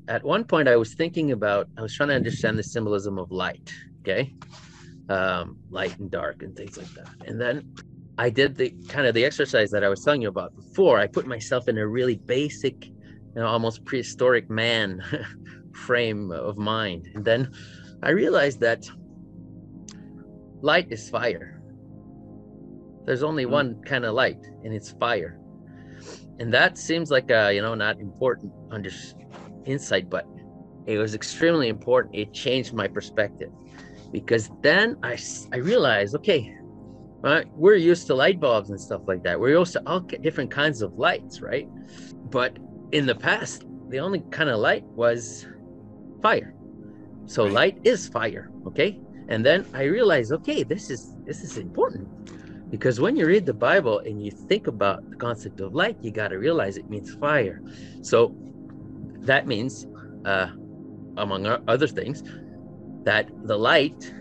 at one point I was trying to understand the symbolism of light, okay? Light and dark and things like that. And then I did the kind of the exercise that I was telling you about before. I put myself in a really basic, almost prehistoric man frame of mind. And then I realized that light is fire. There's only one kind of light, and it's fire. And that seems like a, not important insight, but it was extremely important. It changed my perspective, because then I realized, okay, we're used to light bulbs and stuff like that. We're used to all different kinds of lights, right? But in the past, the only kind of light was fire. So light is fire, okay? And then I realized, okay, this is important, because when you read the Bible and you think about the concept of light, you got to realize it means fire. So that means, among other things, that the light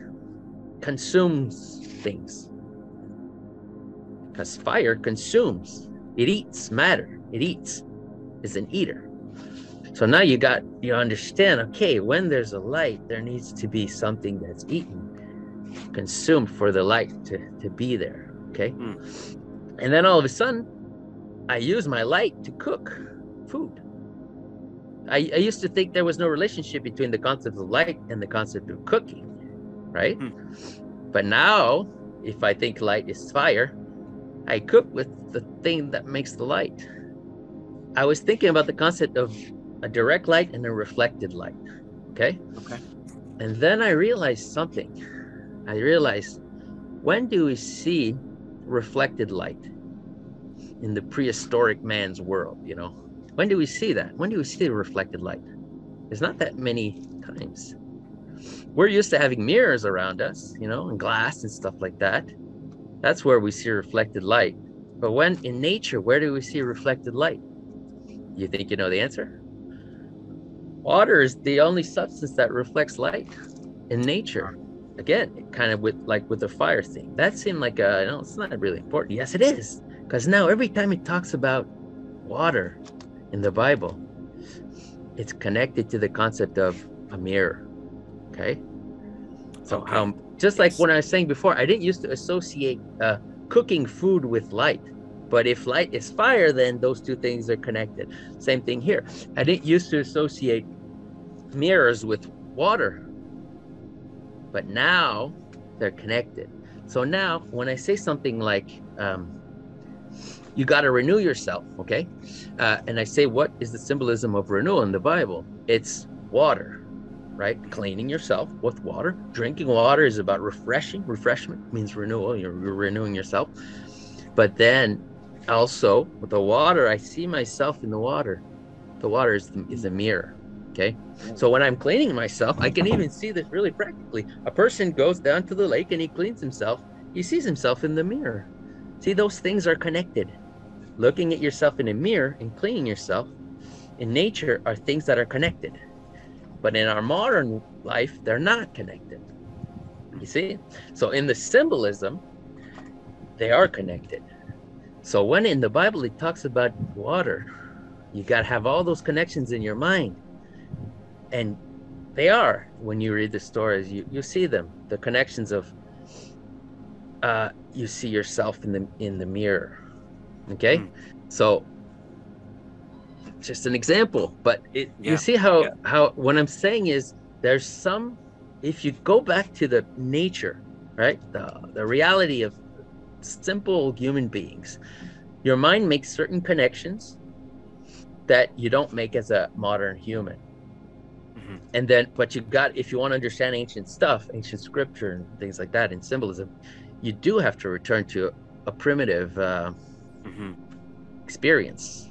consumes things, because fire consumes. It eats matter. It eats. It's an eater. So now you understand, okay, when there's a light, there needs to be something that's eaten, consumed for the light to be there, okay? And then all of a sudden, I use my light to cook food. I used to think there was no relationship between the concept of light and the concept of cooking, right? But now, if I think light is fire, I cook with the thing that makes the light. I was thinking about the concept of a direct light and a reflected light, okay? And then I realized something. I realized, when do we see reflected light in the prehistoric man's world, When do we see that? When do we see reflected light? There's not that many times. We're used to having mirrors around us, and glass and stuff like that. That's where we see reflected light. But when in nature, where do we see reflected light? You think you know the answer? Water is the only substance that reflects light in nature. Again, kind of with the fire thing. That seemed like it's not really important. Yes, it is. Because now every time it talks about water in the Bible, it's connected to the concept of a mirror. Okay? So just like when I was saying before, I didn't used to associate cooking food with light. But if light is fire, then those two things are connected. Same thing here. I didn't used to associate mirrors with water, but now they're connected. So now when I say something like, you got to renew yourself, okay? And I say, what is the symbolism of renewal in the Bible? It's water, right? Cleaning yourself with water. Drinking water is about refreshing. Refreshment means renewal. You're renewing yourself. But then also with the water, I see myself in the water. The water is a mirror, okay? So when I'm cleaning myself, I can even see this really practically. A person goes down to the lake and he cleans himself. He sees himself in the mirror. See, those things are connected. Looking at yourself in a mirror and cleaning yourself in nature are things that are connected. But in our modern life, they're not connected. You see? So in the symbolism, they are connected. So when in the Bible it talks about water, you got to have all those connections in your mind. And they are, when you read the stories, you see them, the connections of, you see yourself in the mirror. Okay? So just an example, but you see how what I'm saying is, there's some, if you go back to the nature, right? The reality of simple human beings, your mind makes certain connections that you don't make as a modern human. And then, but if you want to understand ancient stuff, ancient scripture and things like that, and symbolism, you do have to return to a primitive experience.